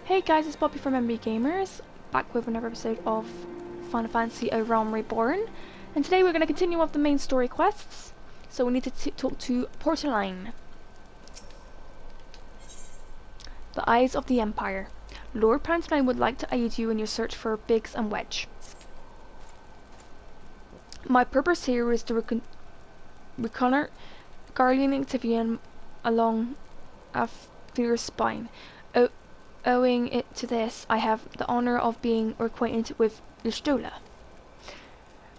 Hey guys, it's Poppy from MBgamerz, back with another episode of Final Fantasy A Realm Reborn. And today we're going to continue with the main story quests. So we need to talk to Portaline. The Eyes of the Empire. Lord Portaline would like to aid you in your search for Briggs and Wedge. My purpose here is to reconnoiter guardian activity along your spine. Owing it to this, I have the honor of being acquainted with Listola.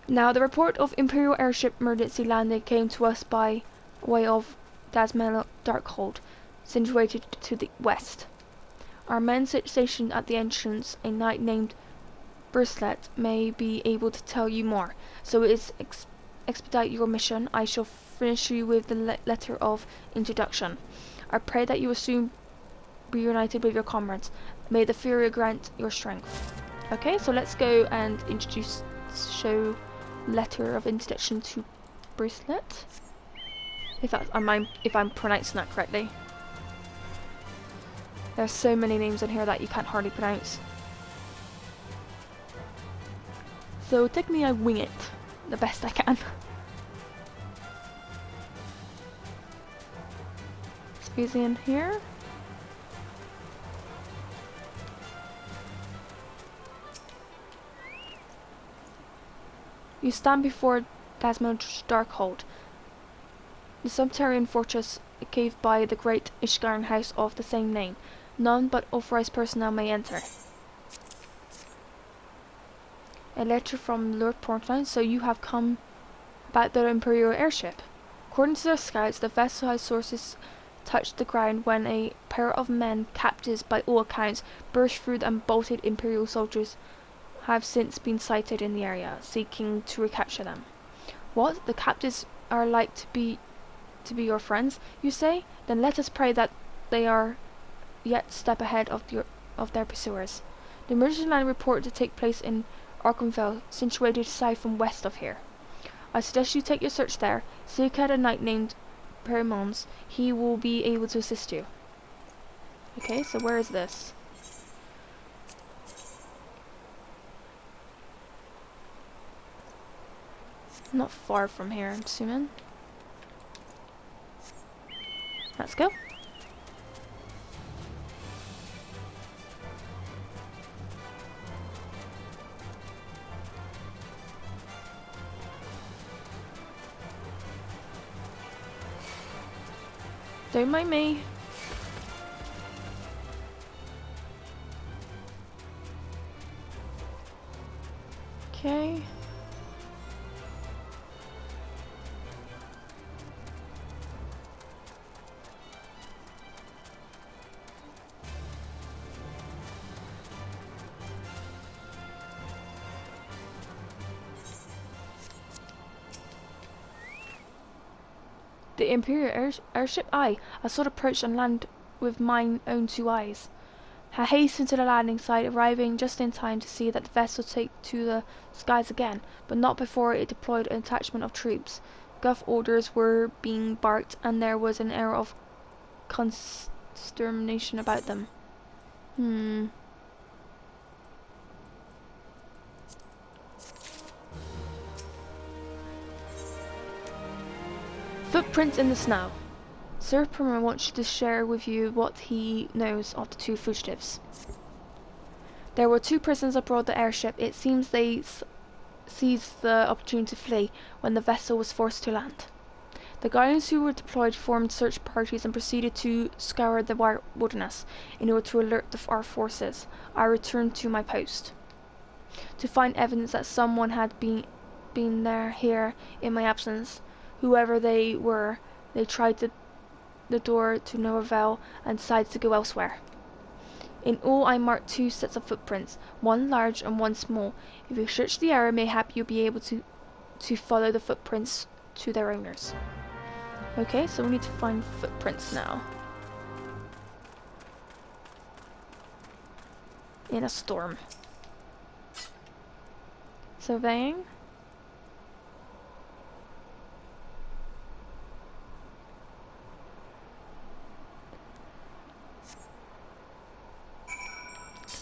Now, the report of Imperial airship emergency landing came to us by way of Dasmel Darkhold, situated to the west. Our men stationed at the entrance, a knight named Bristlet, may be able to tell you more. So it is expedite your mission. I shall finish you with the letter of introduction. I pray that you will soon reunited with your comrades. May the Fury grant your strength. Okay, so let's go and show letter of introduction to Bracelet. If I'm pronouncing that correctly. There's so many names in here that you can't hardly pronounce. So technically I wing it the best I can. Squeeze in here. You stand before Dasmel's Darkhold, the subterranean fortress caved by the great Ishgarn house of the same name. None but authorized personnel may enter. A letter from Lord Portaline. So you have come about the Imperial airship. According to the scouts, the vessel has sources touched the ground when a pair of men, captives by all accounts, burst through and bolted. Imperial soldiers have since been sighted in the area, seeking to recapture them. What? The captives are like to be your friends, you say? Then let us pray that they are yet step ahead of their pursuers. The emergency landing report to take place in Arkenville, situated south and west of here. I suggest you take your search there. Seek out a knight named MMORPG. He will be able to assist you. Okay, so where is this? Not far from here, I'm assuming. Let's go. Don't mind me. Okay. The Imperial airship? Aye, I saw it approach and land with mine own 2 eyes. I hastened to the landing site, arriving just in time to see that the vessel take to the skies again, but not before it deployed an detachment of troops. Gulf orders were being barked, and there was an air of consternation about them. Footprints in the snow. Sir Perma wants to share with you what he knows of the 2 fugitives. There were 2 prisoners aboard the airship. It seems they seized the opportunity to flee when the vessel was forced to land. The guardians who were deployed formed search parties and proceeded to scour the wilderness in order to alert our forces. I returned to my post to find evidence that someone had been here in my absence. Whoever they were, they tried the door to no avail and decided to go elsewhere. In all, I marked 2 sets of footprints, one large and one small. If you search the area, mayhap you'll be able to follow the footprints to their owners. Okay, so we need to find footprints now. In a storm. Surveying.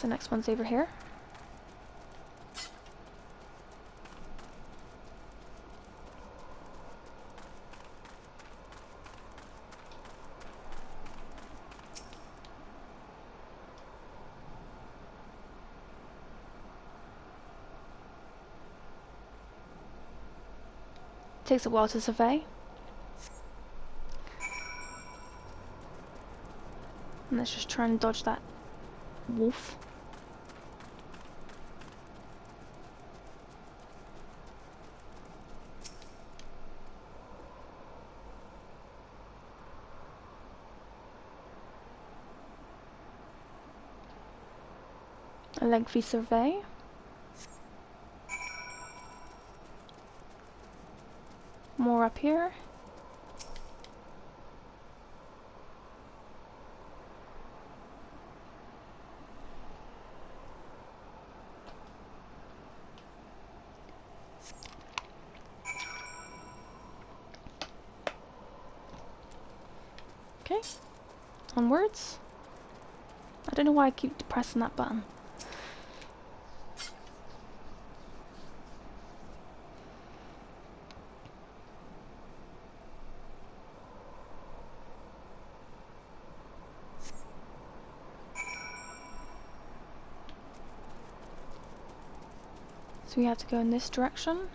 the next one's over here. Takes a while to survey. And let's just try and dodge that wolf. A lengthy survey. More up here. Okay, onwards. I don't know why I keep pressing that button. So we have to go in this direction.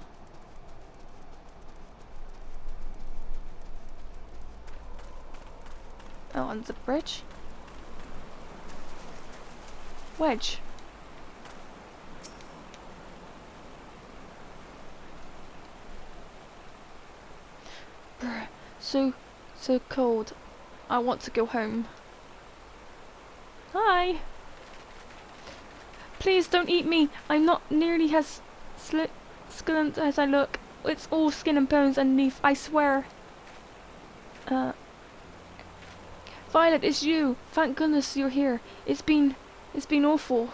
Oh, on the bridge. Wedge. Brr, so cold. I want to go home. Hi. Please don't eat me. I'm not nearly as skeleton as I look. It's all skin and bones underneath, I swear. Violet, it's you. Thank goodness you're here. It's been awful.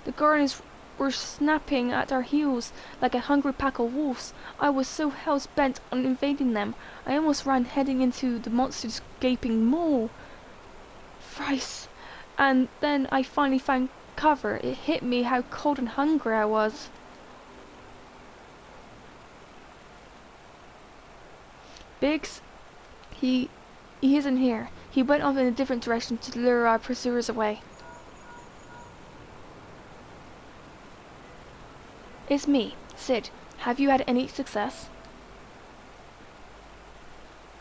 The guardians were snapping at our heels like a hungry pack of wolves. I was so hell-bent on invading them, I almost ran heading into the monster's gaping maw. Thrice. And then I finally found cover. It hit me how cold and hungry I was. Briggs, he isn't here. He went off in a different direction to lure our pursuers away. It's me, Sid. Have you had any success?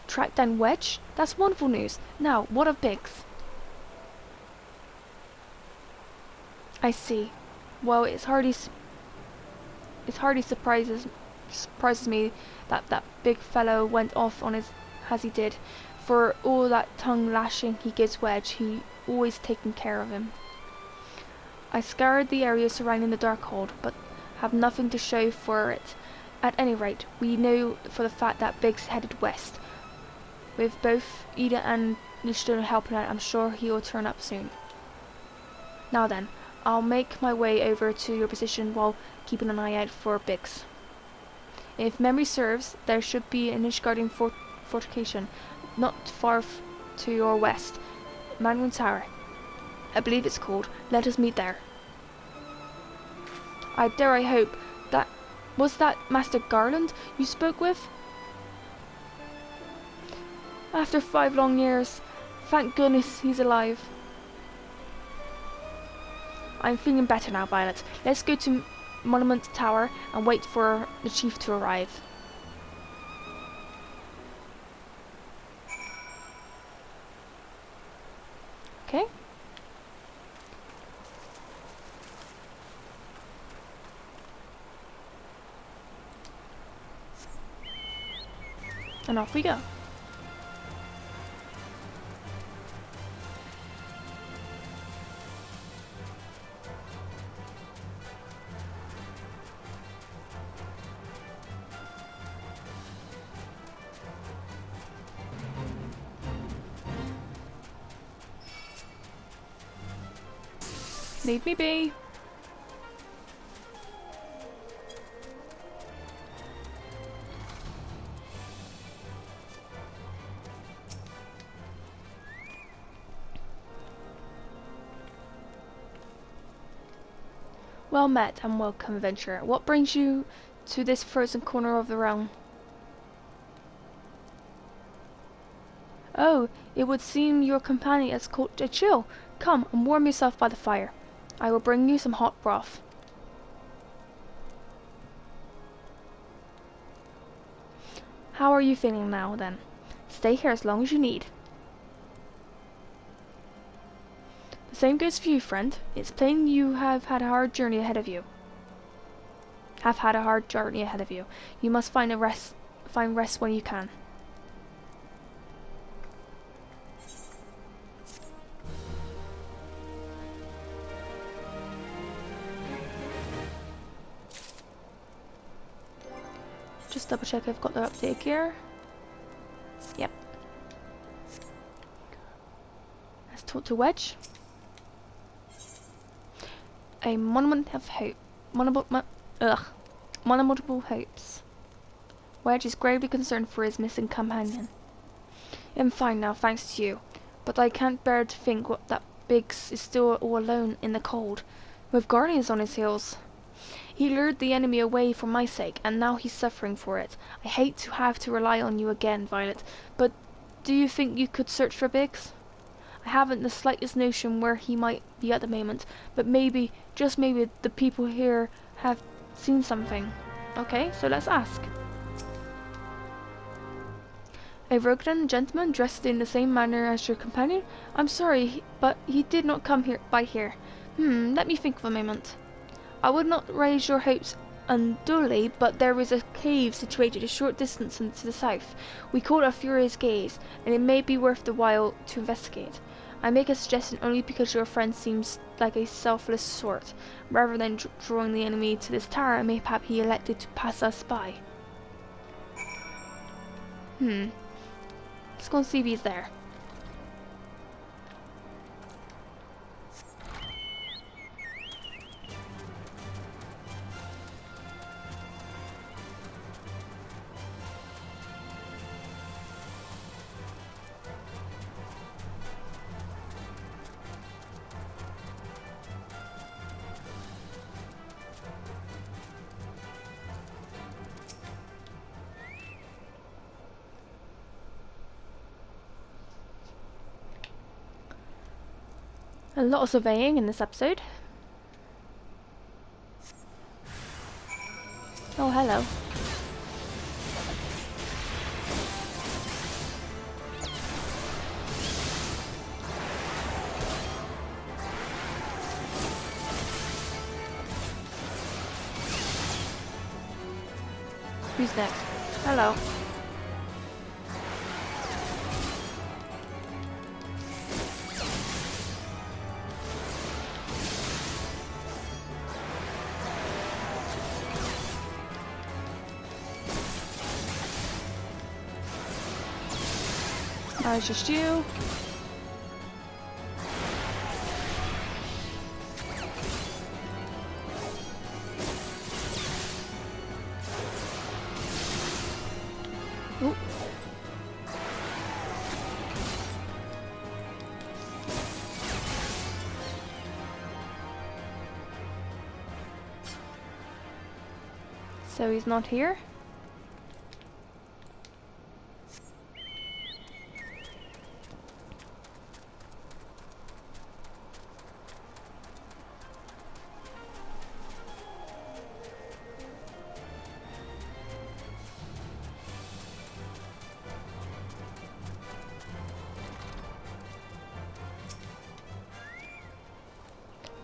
Tracked down Wedge? That's wonderful news. Now, what of Briggs? I see. Well, it hardly surprises me that big fellow went off on his as he did. For all that tongue lashing he gives Wedge, he always taken care of him. I scoured the area surrounding the Darkhold, but have nothing to show for it. At any rate, we know for the fact that Briggs headed west. With both Ida and Luciano helping out, I'm sure he will turn up soon. Now then, I'll make my way over to your position while keeping an eye out for Briggs. If memory serves, there should be an Ishgardian fortification not far to your west. Manwin Tower, I believe it's called. Let us meet there. I hope that was that Master Garland you spoke with? After 5 long years, thank goodness he's alive. I'm feeling better now, Violet. Let's go to Monument Tower and wait for the chief to arrive. Okay. And off we go. Leave me be. Well met and welcome, adventurer. What brings you to this frozen corner of the realm? Oh, it would seem your companion has caught a chill. Come and warm yourself by the fire. I will bring you some hot broth. How are you feeling now, then? Stay here as long as you need. The same goes for you, friend. It's plain you have had a hard journey ahead of you. You must find rest when you can. Just double check I've got the update gear. Yep. Let's talk to Wedge. A monument of hope. Monumental hopes. Wedge is gravely concerned for his missing companion. I'm fine now, thanks to you. But I can't bear to think that Briggs is still all alone in the cold, with guardians on his heels. He lured the enemy away for my sake, and now he's suffering for it. I hate to have to rely on you again, Violet, but do you think you could search for Briggs? I haven't the slightest notion where he might be at the moment, but maybe, just maybe, the people here have seen something. Okay, so let's ask. A Rogan gentleman dressed in the same manner as your companion? I'm sorry, but he did not come by here. Let me think for a moment. I would not raise your hopes unduly, but there is a cave situated a short distance to the south. We call it a Furious Gaze, and it may be worth the while to investigate. I make a suggestion only because your friend seems like a selfless sort. Rather than drawing the enemy to this tower, mayhap he elected to pass us by. Let's go and see if he's there. A lot of surveying in this episode. Oh, hello. Who's next? Hello. It's just you. Ooh. So he's not here?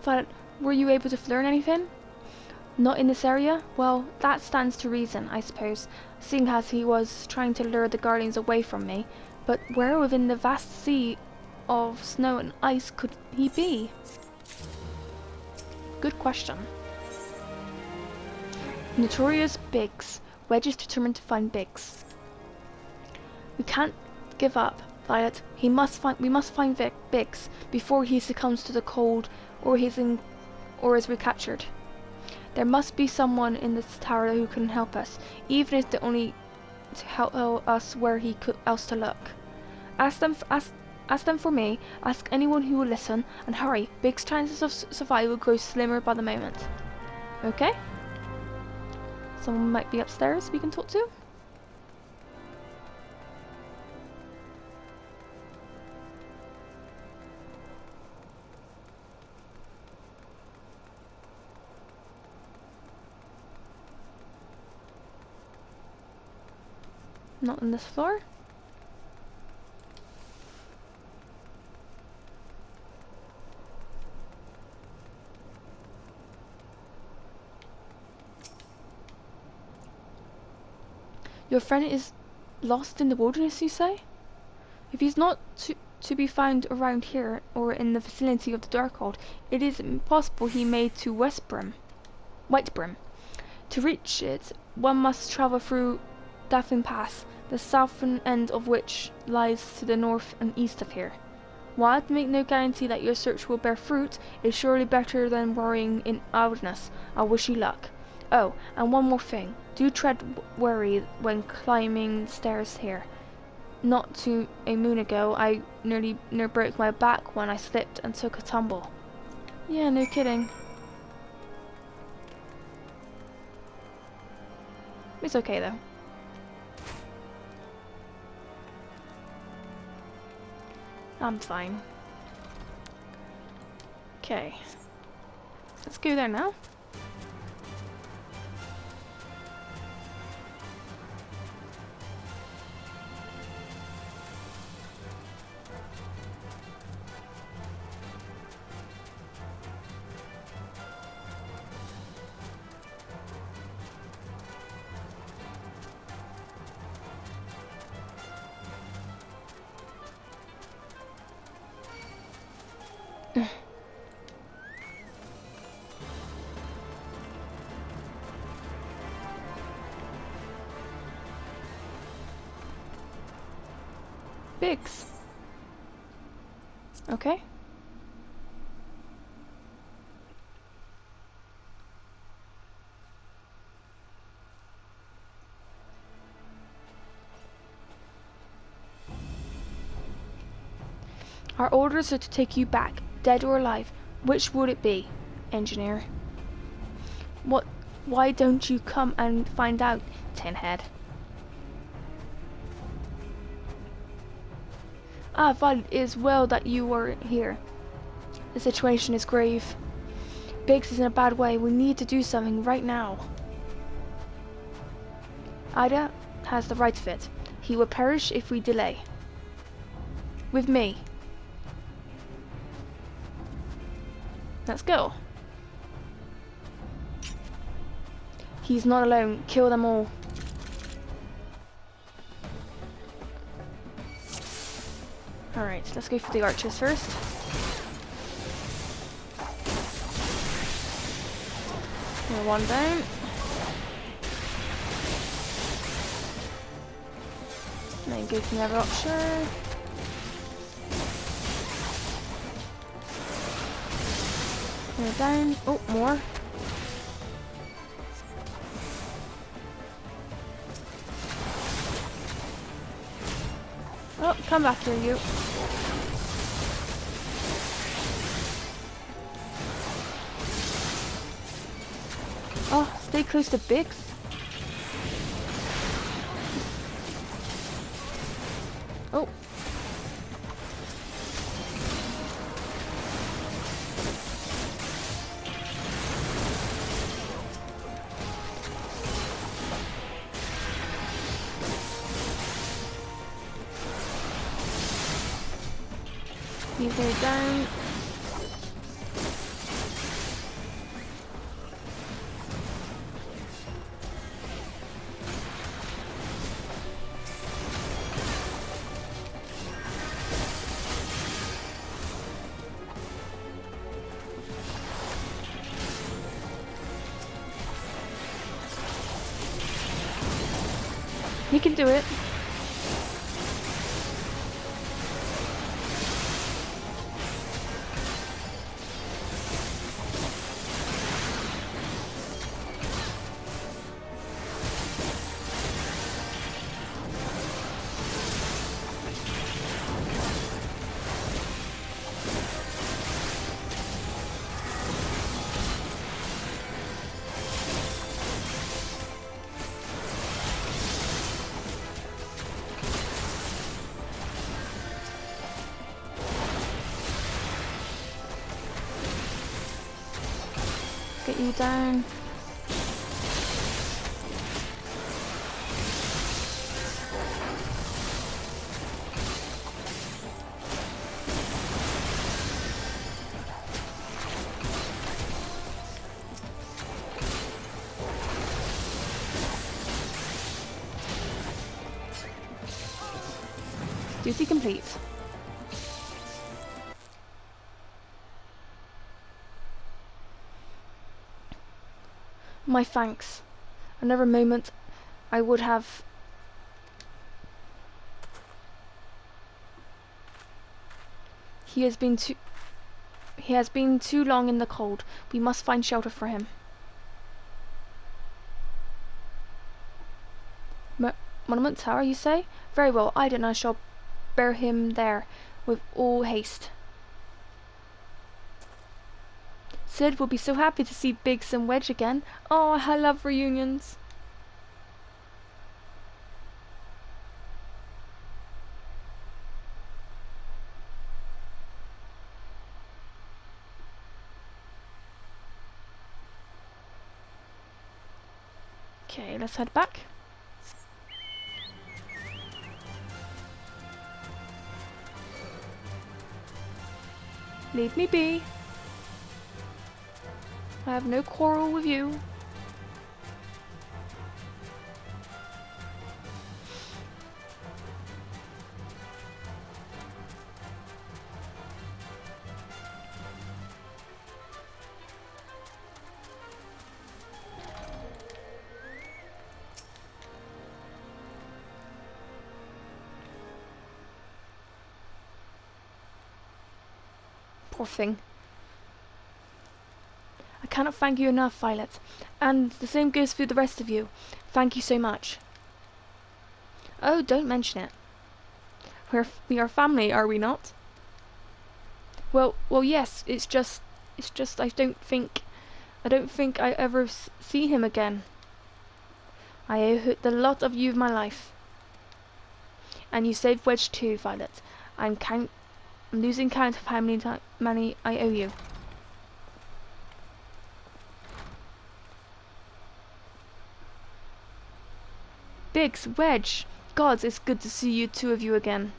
But were you able to learn anything? Not in this area? Well, that stands to reason, I suppose, seeing as he was trying to lure the guardians away from me. But where within the vast sea of snow and ice could he be? Good question. Notorious Briggs. Wedge is determined to find Briggs. We can't give up, Violet. We must find Briggs before he succumbs to the cold or is recaptured. There must be someone in this tower who can help us, even if they're only to help us where he could else to look. Ask them for me, ask anyone who will listen, and hurry. Briggs' chances of survival grow slimmer by the moment. Okay. Someone might be upstairs we can talk to. Not on this floor. Your friend is lost in the wilderness, you say? If he's not to be found around here or in the vicinity of the Darkhold, it is possible he made to Whitebrim. To reach it, one must travel through Daffin Pass, the southern end of which lies to the north and east of here. While I make no guarantee that your search will bear fruit, it's surely better than worrying in idleness. I wish you luck. Oh, and one more thing. Do tread wary when climbing stairs here. Not too a moon ago, I near broke my back when I slipped and took a tumble. Yeah, no kidding. It's okay though. I'm fine. Okay. Let's go there now. Briggs. Okay. Our orders are to take you back, dead or alive. Which would it be, engineer? Why don't you come and find out, Tinhead? Ah, Val, it is well that you are here. The situation is grave. Briggs is in a bad way. We need to do something right now. Ida has the right fit. He will perish if we delay. With me. Let's go. He's not alone. Kill them all. Alright, let's go for the archers first. One down. Then go to the other archer. They're down. Oh, more. Oh, come back here, you. Oh, stay close to Briggs. Oh. He's very down. You can do it. get you down. Duty complete. My thanks. Another moment I would have... He has been too long in the cold. We must find shelter for him. Monument Tower, you say? Very well, and I shall bear him there with all haste. Sid will be so happy to see Briggs and Wedge again. Oh, I love reunions. Okay, let's head back. Leave me be. I have no quarrel with you. Poor thing. I cannot thank you enough, Violet. And the same goes for the rest of you. Thank you so much. Oh, don't mention it. We are family, are we not? Well, yes. It's just I don't think I ever see him again. I owe the lot of you my life. And you saved Wedge too, Violet. I'm losing count of how many I owe you. Briggs, Wedge, gods, it's good to see you two of you again.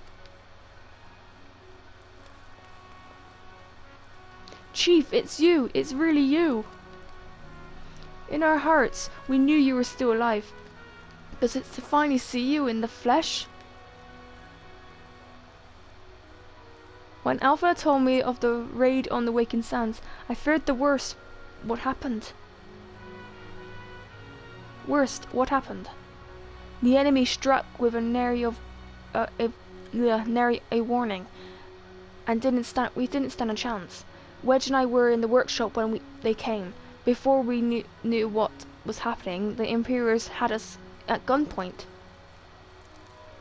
Chief, it's you. It's really you. In our hearts, we knew you were still alive. But it's to finally see you in the flesh. When Alpha told me of the raid on the Waking Sands, I feared the worst. What happened? What happened? The enemy struck with a nary a warning, and we didn't stand a chance. Wedge and I were in the workshop when they came. Before we knew what was happening, the Imperials had us at gunpoint.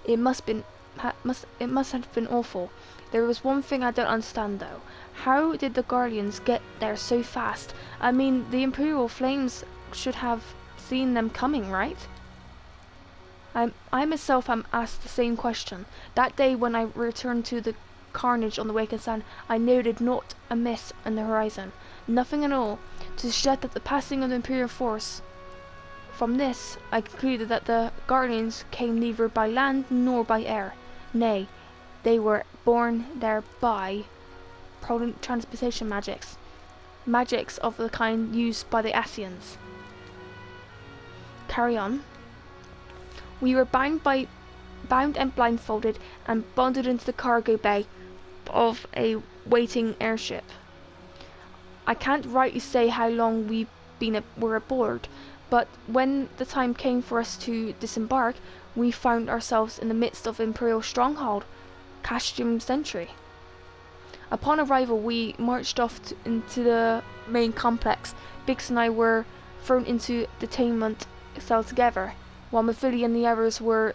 It must have been awful. There was one thing I don't understand though. How did the Guardians get there so fast? I mean, the Imperial flames should have seen them coming, right? I myself am asked the same question. That day when I returned to the carnage on the Waking Sand, I noted not a mist on the horizon. Nothing at all, to shed that the passing of the Imperial force. From this, I concluded that the Guardians came neither by land nor by air. Nay, they were borne there by transportation magics of the kind used by the Asians. Carry on. We were bound and blindfolded and bundled into the cargo bay of a waiting airship. I can't rightly say how long were aboard, but when the time came for us to disembark, we found ourselves in the midst of Imperial stronghold, Castrum Sentry. Upon arrival, we marched off into the main complex. Briggs and I were thrown into detainment cell together, while Mafili and the others were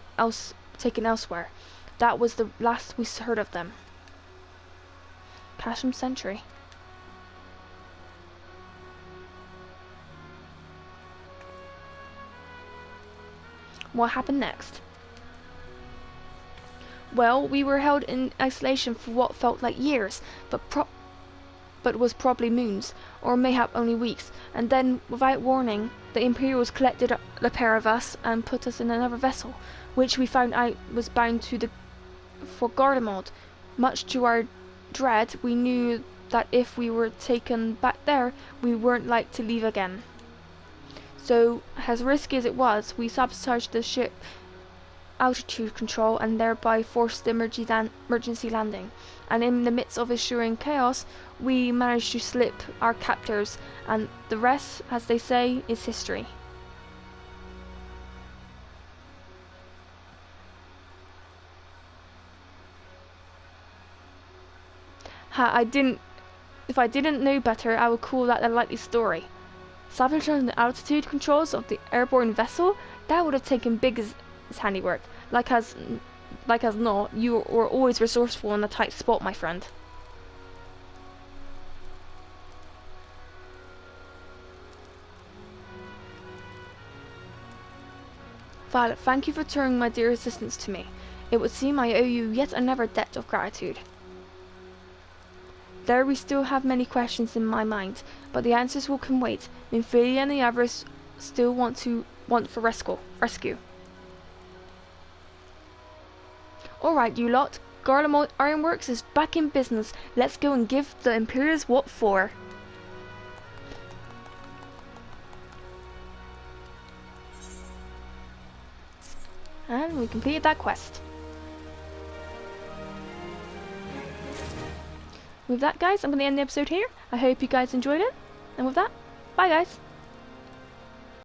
taken elsewhere. That was the last we heard of them. Castrum Sentry. What happened next? Well, we were held in isolation for what felt like years, but but was probably moons, or mayhap only weeks, and then, without warning, the Imperials collected the pair of us and put us in another vessel, which we found out was bound for Garlemald. Much to our dread, we knew that if we were taken back there, we weren't like to leave again. So, as risky as it was, we sabotaged the ship altitude control and thereby forced the emergency landing. And in the midst of ensuing chaos, we managed to slip our captors, and the rest, as they say, is history. If I didn't know better, I would call that a likely story. Sabotaging the altitude controls of the airborne vessel? That would have taken Briggs' handiwork. Like as not, you were always resourceful in a tight spot, my friend. Violet, thank you for turning my dear assistance to me. It would seem I owe you yet another debt of gratitude. There we still have many questions in my mind, but the answers will can wait. Minfilia and the others still want for rescue. Alright, you lot. Garlemald Ironworks is back in business. Let's go and give the Imperials what for. And we completed that quest. With that, guys, I'm going to end the episode here. I hope you guys enjoyed it. And with that, bye guys.